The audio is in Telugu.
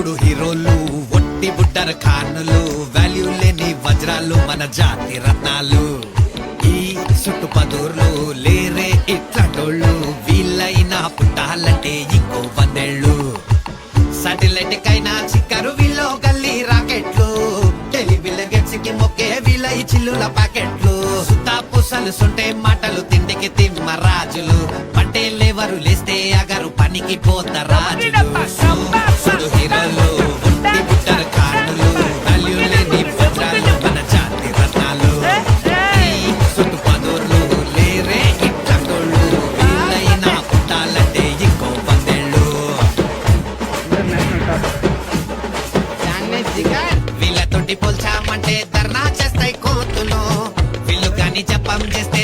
చూడు హీరోలు ఒట్టి బుట్టర ఖానులు, వాల్యూ లేని వజ్రాలు మన జాతి రత్నాలు. ఈ చుట్టుపదూర్లు లేరే ఇట్లాటోళ్ళు, వీళ్ళైనా పుట్టాలంటే ఇంకో 100 ఏళ్ళు. సాటిలైట్ కైనా చిక్కరు వీళ్ళు గల్లీ రాకెట్లు, టెలివిల గెట్స్కి మొక్కే వీళ్ళ ఈ చిల్లుల ప్యాకెట్లు. సుతా పూసలు సొంటే మాటలు తిండికి తిమ్మ రాజులు, పట్టేలేవరు లేస్తే అగరు పనికి పోత రాజులు. చూడు హీరోలు ఒట్టి బుట్టర ఖానులు, వాల్యూ లేని వజ్రాలు మన జాతి రత్నాలు. ఈ చుట్టుపదూర్లు లేరే ఇట్లాటోళ్ళు, వీళ్ళైనా పుట్టాలంటే ఇంకో 100 ఏళ్ళు. వీళ్ళతోటి పోల్చామంటే ధర్నా చేస్తాయి కోతులు, వీళ్ళు కానీ జపం చేస్తే